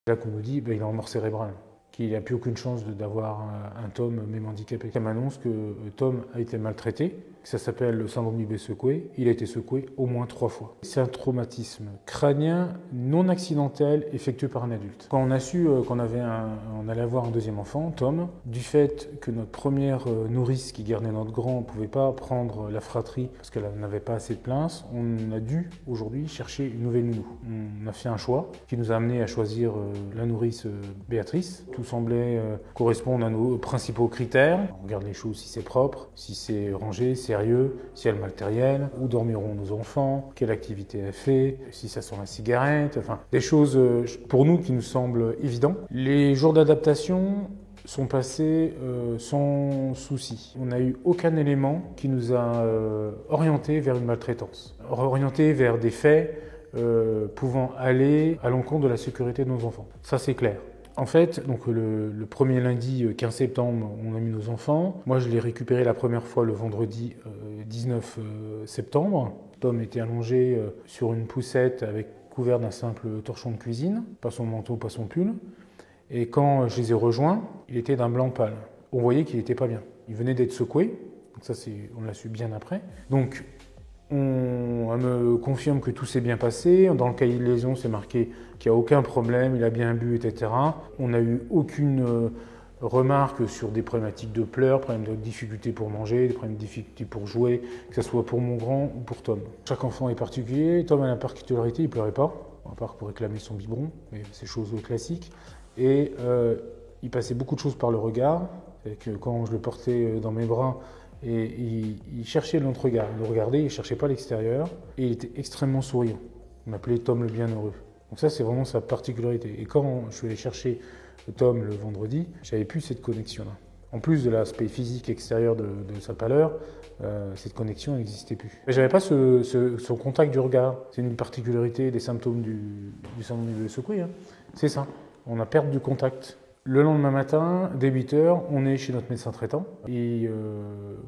Là qu'on nous dit il est en mort cérébrale, qu'il n'a plus aucune chance d'avoir un Tom même handicapé. Ça m'annonce que Tom a été maltraité, que ça s'appelle le syndrome du bébé secoué. Il a été secoué au moins 3 fois. C'est un traumatisme crânien non accidentel effectué par un adulte. Quand on a su qu'on allait avoir un deuxième enfant, Tom, du fait que notre première nourrice qui gardait notre grand ne pouvait pas prendre la fratrie parce qu'elle n'avait pas assez de place, on a dû aujourd'hui chercher une nouvelle nounou. On a fait un choix qui nous a amené à choisir la nourrice Béatrice. Tout semblait correspondre à nos principaux critères. On regarde les choses, si c'est propre, si c'est rangé, sérieux, si elle a le matériel, où dormiront nos enfants, quelle activité elle fait, si ça sent la cigarette, enfin des choses pour nous qui nous semblent évidentes. Les jours d'adaptation sont passés sans souci. On n'a eu aucun élément qui nous a orientés vers une maltraitance, orientés vers des faits pouvant aller à l'encontre de la sécurité de nos enfants. Ça c'est clair. En fait, donc le premier lundi 15 septembre, on a mis nos enfants. Moi, je l'ai récupéré la première fois le vendredi 19 septembre. Tom était allongé sur une poussette avec couvert d'un simple torchon de cuisine, pas son manteau, pas son pull. Et quand je les ai rejoints, il était d'un blanc pâle. On voyait qu'il n'était pas bien. Il venait d'être secoué. Donc ça, on l'a su bien après. Donc, on me confirme que tout s'est bien passé. Dans le cahier de lésion, c'est marqué qu'il n'y a aucun problème, il a bien bu, etc. On n'a eu aucune remarque sur des problématiques de pleurs, problèmes de difficultés pour manger, des problèmes de difficultés pour jouer, que ce soit pour mon grand ou pour Tom. Chaque enfant est particulier. Tom a la particularité, il ne pleurait pas, à part pour réclamer son biberon, mais c'est chose classique. Et il passait beaucoup de choses par le regard. Et que quand je le portais dans mes bras, et il cherchait notre regard. Il le regardait, il ne cherchait pas l'extérieur. Et il était extrêmement souriant. On m'appelait Tom le Bienheureux. Donc ça, c'est vraiment sa particularité. Et quand je suis allé chercher Tom le vendredi, j'avais plus cette connexion-là. En plus de l'aspect physique extérieur de sa pâleur, cette connexion n'existait plus. Mais j'avais pas son contact du regard. C'est une particularité des symptômes du syndrome du bébé secoué. Hein. C'est ça. On a perdu du contact. Le lendemain matin, dès 8 h, on est chez notre médecin traitant. Il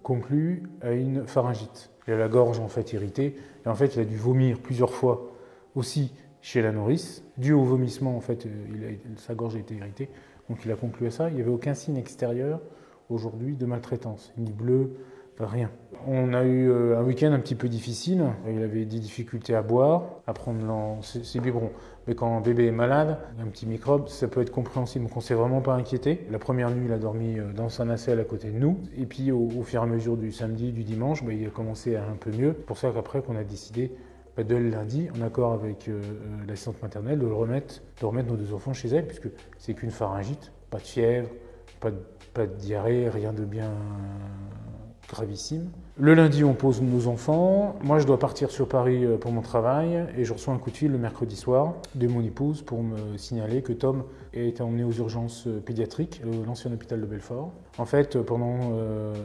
conclut à une pharyngite. Il a la gorge en fait irritée et en fait il a dû vomir plusieurs fois aussi chez la nourrice. Dû au vomissement en fait, sa gorge a été irritée. Donc il a conclu à ça. Il n'y avait aucun signe extérieur aujourd'hui de maltraitance, ni bleu, rien. On a eu un week-end un petit peu difficile. Il avait des difficultés à boire, à prendre ses biberons. Mais quand un bébé est malade, un petit microbe, ça peut être compréhensible. Donc on ne s'est vraiment pas inquiété. La première nuit, il a dormi dans sa nacelle à côté de nous. Et puis au fur et à mesure du samedi, du dimanche, il a commencé à un peu mieux. C'est pour ça qu'après qu'on a décidé dès le lundi, en accord avec l'assistante maternelle, de remettre nos 2 enfants chez elle, puisque c'est qu'une pharyngite, pas de fièvre, pas de diarrhée, rien de bien gravissime. Le lundi, on pose nos enfants. Moi, je dois partir sur Paris pour mon travail et je reçois un coup de fil le mercredi soir de mon épouse pour me signaler que Tom a été emmené aux urgences pédiatriques, l'ancien hôpital de Belfort. En fait, pendant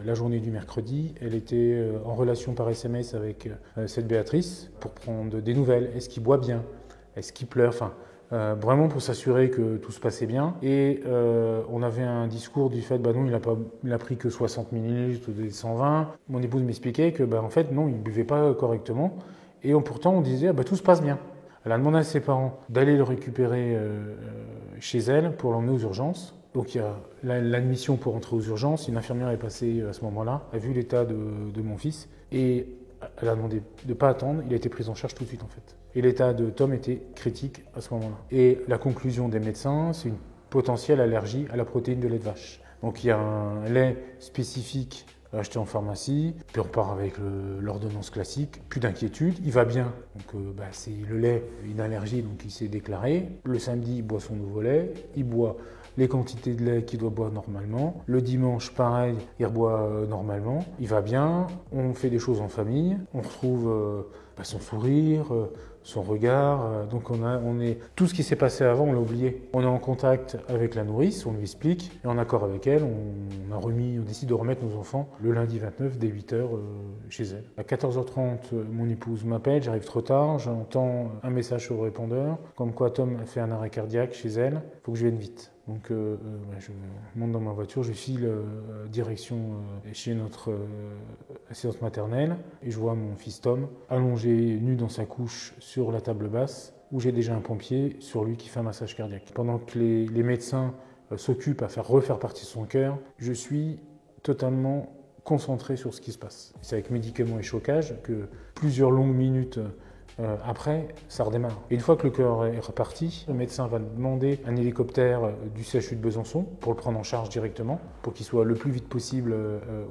la journée du mercredi, elle était en relation par SMS avec cette Béatrice pour prendre des nouvelles. Est-ce qu'il boit bien? Est-ce qu'il pleure? Enfin, vraiment pour s'assurer que tout se passait bien. Et on avait un discours du fait, non, il a pris que 60 ml des 120. Mon épouse m'expliquait que, en fait, non, il ne buvait pas correctement. Et pourtant, on disait, tout se passe bien. Elle a demandé à ses parents d'aller le récupérer chez elle pour l'emmener aux urgences. Donc il y a l'admission pour entrer aux urgences. Une infirmière est passée à ce moment-là, a vu l'état de mon fils et elle a demandé de ne pas attendre. Il a été pris en charge tout de suite en fait. Et l'état de Tom était critique à ce moment-là. Et la conclusion des médecins, c'est une potentielle allergie à la protéine de lait de vache. Donc il y a un lait spécifique acheté en pharmacie, puis on repart avec l'ordonnance classique, plus d'inquiétude, il va bien. Donc c'est le lait, une allergie, donc il s'est déclaré. Le samedi, il boit son nouveau lait, il boit les quantités de lait qu'il doit boire normalement. Le dimanche, pareil, il reboit normalement. Il va bien, on fait des choses en famille, on retrouve son sourire, son regard. Donc tout ce qui s'est passé avant, on l'a oublié. On est en contact avec la nourrice, on lui explique, et en accord avec elle, on décide de remettre nos enfants le lundi 29 dès 8 h chez elle. À 14 h 30, mon épouse m'appelle, j'arrive trop tard, j'entends un message sur le répondeur, comme quoi Tom a fait un arrêt cardiaque chez elle, il faut que je vienne vite. Donc je monte dans ma voiture, je file direction chez notre assistante maternelle et je vois mon fils Tom allongé nu dans sa couche sur la table basse où j'ai déjà un pompier sur lui qui fait un massage cardiaque. Pendant que les médecins s'occupent à refaire partie de son cœur, je suis totalement concentré sur ce qui se passe. C'est avec médicaments et chocage que plusieurs longues minutes après, ça redémarre. Et une fois que le cœur est reparti, le médecin va demander un hélicoptère du CHU de Besançon pour le prendre en charge directement, pour qu'il soit le plus vite possible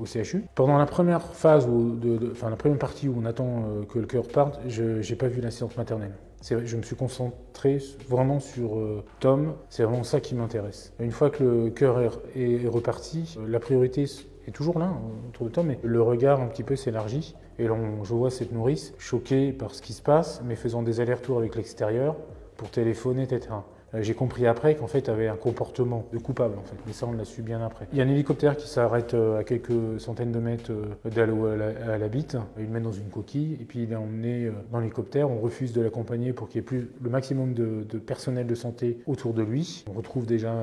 au CHU. Pendant la première phase, la première partie où on attend que le cœur parte, je n'ai pas vu l'assistance maternelle. Je me suis concentré vraiment sur Tom, c'est vraiment ça qui m'intéresse. Une fois que le cœur est reparti, la priorité est toujours là, autour de Tom, mais le regard un petit peu s'élargit. Et là, je vois cette nourrice choquée par ce qui se passe, mais faisant des allers-retours avec l'extérieur pour téléphoner, etc. J'ai compris après qu'en fait, elle avait un comportement de coupable, en fait. Mais ça, on l'a su bien après. Il y a un hélicoptère qui s'arrête à quelques centaines de mètres d'à où elle habite. Il le met dans une coquille et puis il est emmené dans l'hélicoptère. On refuse de l'accompagner pour qu'il y ait plus le maximum de personnel de santé autour de lui. On retrouve déjà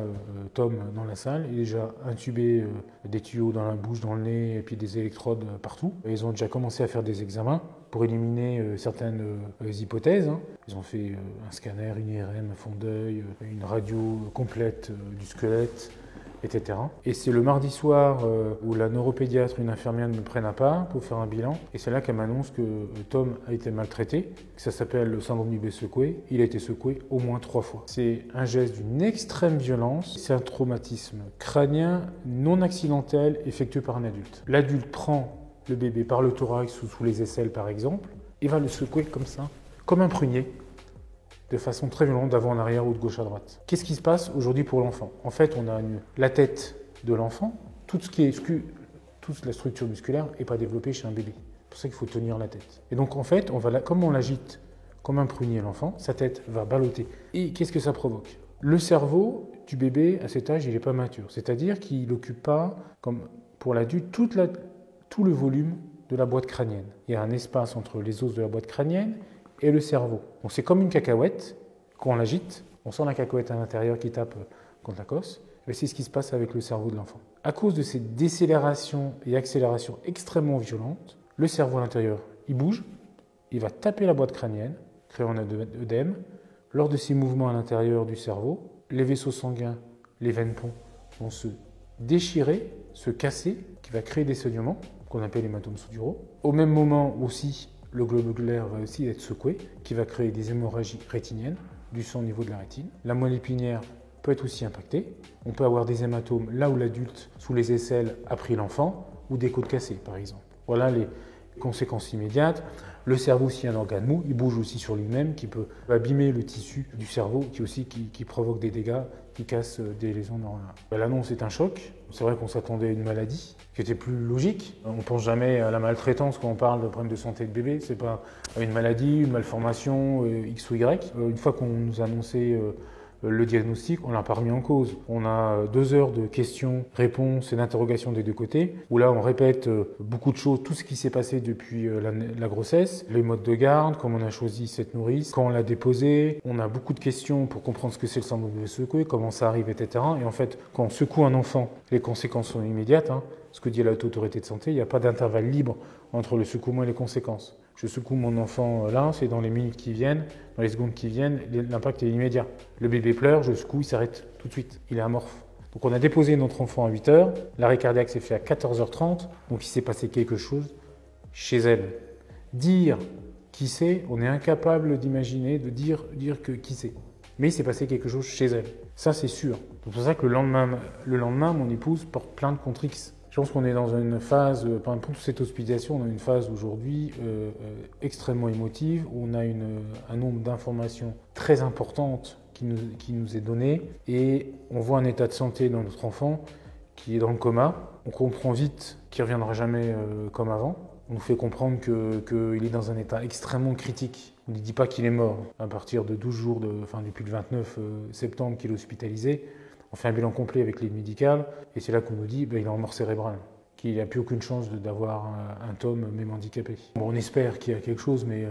Tom dans la salle. Il est déjà intubé, des tuyaux dans la bouche, dans le nez et puis des électrodes partout. Et ils ont déjà commencé à faire des examens pour éliminer certaines hypothèses. Ils ont fait un scanner, une IRM, un fond d'œil, une radio complète du squelette, etc. Et c'est le mardi soir où la neuropédiatre, une infirmière me prenne à part pour faire un bilan. Et c'est là qu'elle m'annonce que Tom a été maltraité, que ça s'appelle le syndrome du bébé secoué. Il a été secoué au moins 3 fois. C'est un geste d'une extrême violence. C'est un traumatisme crânien non accidentel effectué par un adulte. L'adulte prend le bébé par le thorax ou sous les aisselles par exemple, et va le secouer comme ça, comme un prunier, de façon très violente d'avant en arrière ou de gauche à droite. Qu'est-ce qui se passe aujourd'hui pour l'enfant? En fait, on a la tête de l'enfant, toute la structure musculaire n'est pas développée chez un bébé. C'est pour ça qu'il faut tenir la tête. Et donc en fait, comme on l'agite comme un prunier l'enfant, sa tête va ballotter. Et qu'est-ce que ça provoque? Le cerveau du bébé à cet âge, il n'est pas mature. C'est-à-dire qu'il n'occupe pas, comme pour l'adulte, tout le volume de la boîte crânienne. Il y a un espace entre les os de la boîte crânienne et le cerveau. Donc c'est comme une cacahuète, quand on l'agite, on sent la cacahuète à l'intérieur qui tape contre la cosse, et c'est ce qui se passe avec le cerveau de l'enfant. À cause de ces décélérations et accélérations extrêmement violentes, le cerveau à l'intérieur, il bouge, il va taper la boîte crânienne, créant un œdème. Lors de ces mouvements à l'intérieur du cerveau, les vaisseaux sanguins, les veines ponts vont se déchirer, se casser, qui va créer des saignements, qu'on appelle hématomes sous-duraux. Au même moment aussi, le globe oculaire va aussi être secoué, qui va créer des hémorragies rétiniennes, du sang au niveau de la rétine. La moelle épinière peut être aussi impactée. On peut avoir des hématomes là où l'adulte, sous les aisselles, a pris l'enfant, ou des côtes cassées, par exemple. Voilà les conséquences immédiates. Le cerveau, s'il y a un organe mou, il bouge aussi sur lui-même, qui peut abîmer le tissu du cerveau, qui provoque des dégâts, qui casse des lésions neuronales. L'annonce est un choc. C'est vrai qu'on s'attendait à une maladie qui était plus logique. On ne pense jamais à la maltraitance quand on parle de problèmes de santé de bébé. Ce n'est pas une maladie, une malformation, X ou Y. Une fois qu'on nous a annoncé le diagnostic, on l'a pas remis en cause. On a 2 heures de questions, réponses et d'interrogations des deux côtés, où là on répète beaucoup de choses, tout ce qui s'est passé depuis la grossesse, les modes de garde, comment on a choisi cette nourrice, quand on l'a déposée. On a beaucoup de questions pour comprendre ce que c'est le syndrome du bébé secoué, comment ça arrive, etc. Et en fait, quand on secoue un enfant, les conséquences sont immédiates. Ce que dit la Haute Autorité de Santé, il n'y a pas d'intervalle libre entre le secouement et les conséquences. Je secoue mon enfant là, c'est dans les minutes qui viennent, dans les secondes qui viennent, l'impact est immédiat. Le bébé pleure, je secoue, il s'arrête tout de suite, il est amorphe. Donc on a déposé notre enfant à 8 h, l'arrêt cardiaque s'est fait à 14h30, donc il s'est passé quelque chose chez elle. Dire qui c'est, on est incapable d'imaginer, de dire que qui c'est. Mais il s'est passé quelque chose chez elle, ça c'est sûr. C'est pour ça que le lendemain, mon épouse porte plainte contre X. Je pense qu'on est dans une phase, pour toute cette hospitalisation, on a une phase aujourd'hui extrêmement émotive, où on a un nombre d'informations très importantes qui nous est donné, et on voit un état de santé dans notre enfant qui est dans le coma. On comprend vite qu'il ne reviendra jamais comme avant. On nous fait comprendre qu'il est dans un état extrêmement critique. On ne dit pas qu'il est mort. À partir de 12 jours, depuis le 29 septembre qu'il est hospitalisé, on fait un bilan complet avec l'aide médicale et c'est là qu'on nous dit qu'il est en mort cérébrale, qu'il n'a plus aucune chance d'avoir un Tom même handicapé. Bon, on espère qu'il y a quelque chose, mais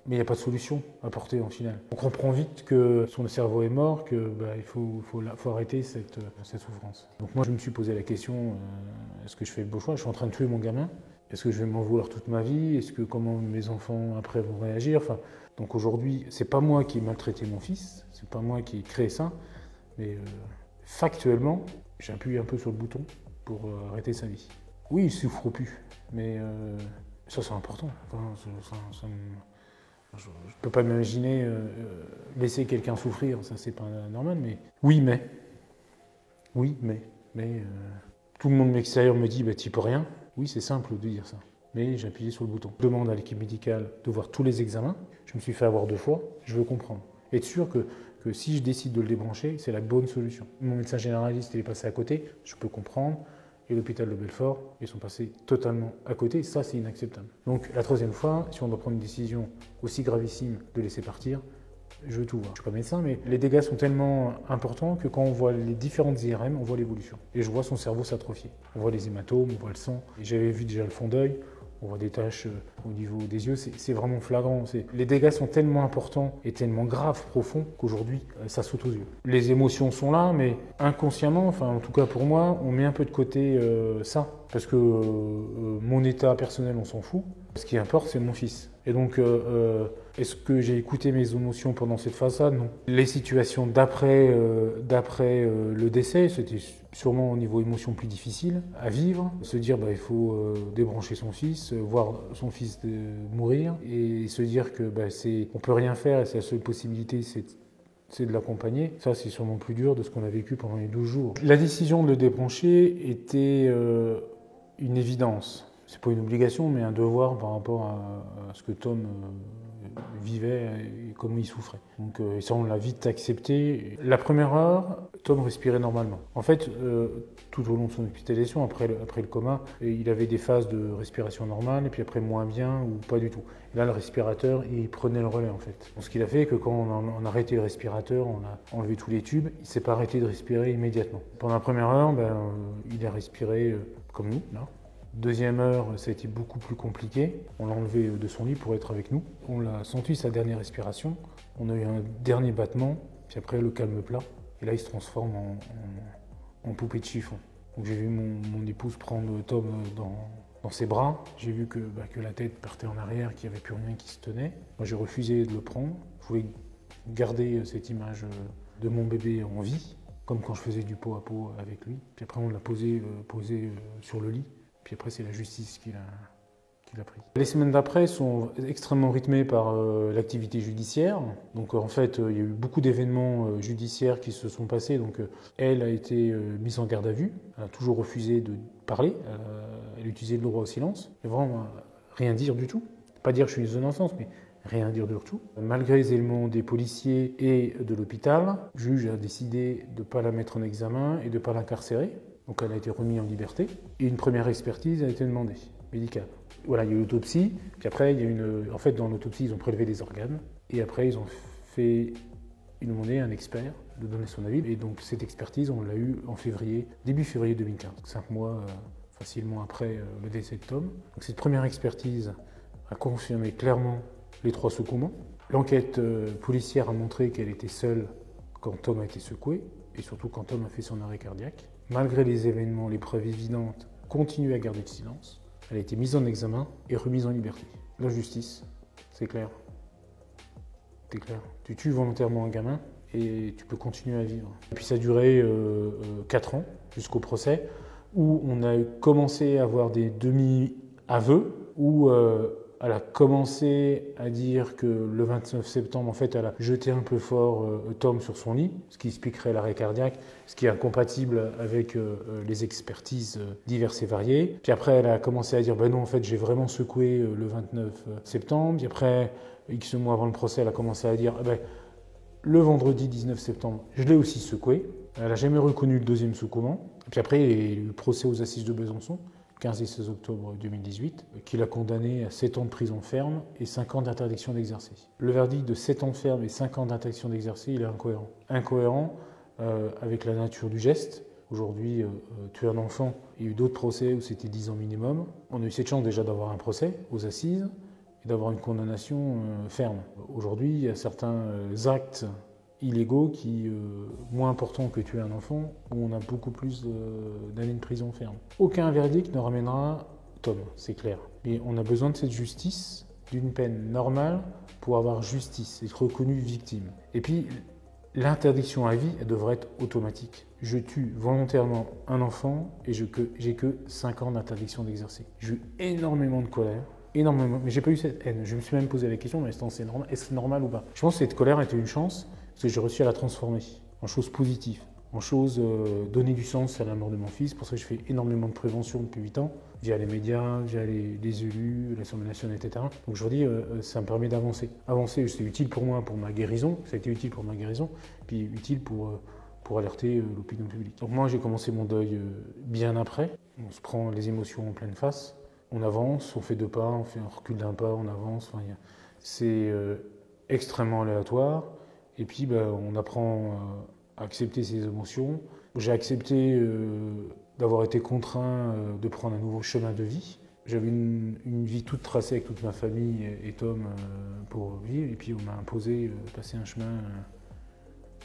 il n'y a pas de solution à porter en final. On comprend vite que son cerveau est mort, qu'il faut arrêter cette souffrance. Donc moi je me suis posé la question, est-ce que je fais le beau choix? Je suis en train de tuer mon gamin. Est-ce que je vais m'en vouloir toute ma vie? Est-ce que comment mes enfants après vont réagir? Enfin, donc aujourd'hui, c'est pas moi qui ai maltraité mon fils, c'est pas moi qui ai créé ça, mais factuellement, j'appuie un peu sur le bouton pour arrêter sa vie. Oui, il souffre plus, mais ça c'est important. Enfin, je ne peux pas m'imaginer laisser quelqu'un souffrir, ça c'est pas normal, mais oui, mais tout le monde extérieur me dit, bah, tu peux rien. Oui, c'est simple de dire ça, mais j'ai appuyé sur le bouton. Je demande à l'équipe médicale de voir tous les examens, je me suis fait avoir 2 fois, je veux comprendre. Être sûr que si je décide de le débrancher, c'est la bonne solution. Mon médecin généraliste, il est passé à côté, je peux comprendre, et l'hôpital de Belfort, ils sont passés totalement à côté, ça c'est inacceptable. Donc la 3e fois, si on doit prendre une décision aussi gravissime de laisser partir, je veux tout voir. Je ne suis pas médecin, mais les dégâts sont tellement importants que quand on voit les différentes IRM, on voit l'évolution. Et je vois son cerveau s'atrophier. On voit les hématomes, on voit le sang. J'avais vu déjà le fond d'œil, on voit des taches au niveau des yeux, c'est vraiment flagrant. Les dégâts sont tellement importants et tellement graves, profonds, qu'aujourd'hui, ça saute aux yeux. Les émotions sont là, mais inconsciemment, enfin en tout cas pour moi, on met un peu de côté ça. Parce que mon état personnel, on s'en fout. Ce qui importe, c'est mon fils. Et donc, est-ce que j'ai écouté mes émotions pendant cette phase-là? Non. Les situations d'après le décès, c'était sûrement au niveau émotion plus difficile à vivre. Se dire, bah, il faut débrancher son fils, voir son fils mourir, et se dire que bah, on peut rien faire et la seule possibilité, c'est de l'accompagner. Ça, c'est sûrement plus dur de ce qu'on a vécu pendant les 12 jours. La décision de le débrancher était une évidence. C'est pas une obligation, mais un devoir par rapport à ce que Tom vivait et comment il souffrait. Donc ça, on l'a vite accepté. La première heure, Tom respirait normalement. En fait, tout au long de son hospitalisation, après le coma, il avait des phases de respiration normale, et puis après moins bien ou pas du tout. Et là, le respirateur, il prenait le relais en fait. Donc, ce qu'il a fait, que quand on a arrêté le respirateur, on a enlevé tous les tubes, il ne s'est pas arrêté de respirer immédiatement. Pendant la première heure, il a respiré comme nous, là. 2e heure, ça a été beaucoup plus compliqué. On l'a enlevé de son lit pour être avec nous. On l'a senti sa dernière respiration. On a eu un dernier battement, puis après le calme plat. Et là, il se transforme en poupée de chiffon. Donc j'ai vu mon épouse prendre Tom dans ses bras. J'ai vu que la tête partait en arrière, qu'il n'y avait plus rien qui se tenait. Moi, j'ai refusé de le prendre. Je voulais garder cette image de mon bébé en vie, comme quand je faisais du pot à pot avec lui. Puis après, on l'a posé sur le lit. Puis après, c'est la justice qui l'a pris. Les semaines d'après sont extrêmement rythmées par l'activité judiciaire. Donc en fait, il y a eu beaucoup d'événements judiciaires qui se sont passés. Donc elle a été mise en garde à vue. Elle a toujours refusé de parler. Elle utilisait le droit au silence. Et vraiment, rien dire du tout. Pas dire que je suis une zone d'enfance, mais rien dire du tout. Malgré les éléments des policiers et de l'hôpital, le juge a décidé de ne pas la mettre en examen et de ne pas l'incarcérer. Donc elle a été remise en liberté. Et une première expertise a été demandée, médicale. Voilà, il y a eu l'autopsie. Puis après, en fait, dans l'autopsie, ils ont prélevé des organes. Et après, ils demandé à un expert de donner son avis. Et donc cette expertise, on l'a eue en début février 2015, 5 mois facilement après le décès de Tom. Donc cette première expertise a confirmé clairement les 3 secouements. L'enquête policière a montré qu'elle était seule quand Tom a été secoué, et surtout quand Tom a fait son arrêt cardiaque. Malgré les événements, les preuves évidentes continuent à garder le silence. Elle a été mise en examen et remise en liberté. La justice, c'est clair. C'est clair. Tu tues volontairement un gamin et tu peux continuer à vivre. Et puis ça a duré 4 ans jusqu'au procès, où on a commencé à avoir des demi-aveux, où elle a commencé à dire que le 29 septembre, en fait, elle a jeté un peu fort Tom sur son lit, ce qui expliquerait l'arrêt cardiaque, ce qui est incompatible avec les expertises diverses et variées. Puis après, elle a commencé à dire, ben non, en fait, j'ai vraiment secoué le 29 septembre. Puis après, X mois avant le procès, elle a commencé à dire, le vendredi 19 septembre, je l'ai aussi secoué. Elle n'a jamais reconnu le 2e secouement. Puis après, il y a eu le procès aux assises de Besançon, 15 et 16 octobre 2018, qui l'a condamné à 7 ans de prison ferme et 5 ans d'interdiction d'exercer. Le verdict de 7 ans ferme et 5 ans d'interdiction d'exercer, il est incohérent. Incohérent avec la nature du geste. Aujourd'hui, tuer un enfant, il y a eu d'autres procès où c'était 10 ans minimum. On a eu cette chance déjà d'avoir un procès aux assises et d'avoir une condamnation ferme. Aujourd'hui, il y a certains actes illégaux qui, moins importants que tuer un enfant, où on a beaucoup plus d'années de prison ferme. Aucun verdict ne ramènera Tom, c'est clair. Mais on a besoin de cette justice, d'une peine normale pour avoir justice, être reconnu victime. Et puis, l'interdiction à vie, elle devrait être automatique. Je tue volontairement un enfant et j'ai que 5 ans d'interdiction d'exercer. J'ai eu énormément de colère, énormément, mais j'ai pas eu cette haine. Je me suis même posé la question, mais est-ce normal ou pas? Je pense que cette colère était une chance, parce que j'ai réussi à la transformer en chose positive, en chose donner du sens à la mort de mon fils. Pour ça, je fais énormément de prévention depuis 8 ans, via les médias, via les élus, l'Assemblée nationale, etc. Donc je vous dis, ça me permet d'avancer. Avancer, c'est utile pour moi, pour ma guérison, ça a été utile pour ma guérison, puis utile pour alerter l'opinion publique. Donc moi, j'ai commencé mon deuil bien après. On se prend les émotions en pleine face, on avance, on fait 2 pas, on recule d'1 pas, on avance. Enfin, c'est extrêmement aléatoire. Et puis, on apprend à accepter ses émotions. J'ai accepté d'avoir été contraint de prendre un nouveau chemin de vie. J'avais une vie toute tracée avec toute ma famille et Tom pour vivre. Et puis, on m'a imposé de passer un chemin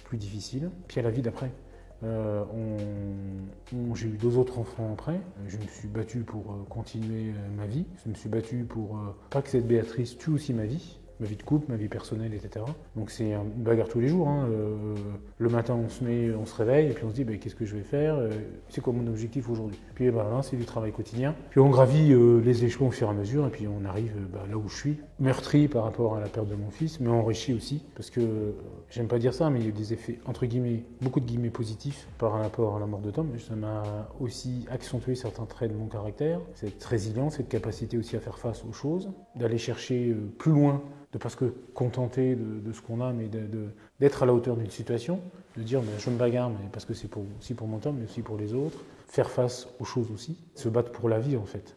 plus difficile. Puis, à la vie d'après. J'ai eu 2 autres enfants après. Je me suis battu pour continuer ma vie. Je me suis battu pour pas que cette Béatrice tue aussi ma vie de couple, ma vie personnelle, etc. Donc c'est une bagarre tous les jours. Hein. Le matin, on se réveille et puis on se dit qu'est-ce que je vais faire, c'est quoi mon objectif aujourd'hui. Puis là, c'est du travail quotidien. Puis on gravit les échelons au fur et à mesure et puis on arrive là où je suis, meurtri par rapport à la perte de mon fils, mais enrichi aussi parce que j'aime pas dire ça, mais il y a eu des effets entre guillemets, beaucoup de guillemets positifs par rapport à la mort de Tom. Ça m'a aussi accentué certains traits de mon caractère, cette résilience, cette capacité aussi à faire face aux choses, d'aller chercher plus loin. De ne pas se contenter de ce qu'on a, mais d'être à la hauteur d'une situation, de dire je me bagarre, mais parce que c'est aussi pour mon Tom, mais aussi pour les autres, faire face aux choses aussi, se battre pour la vie en fait.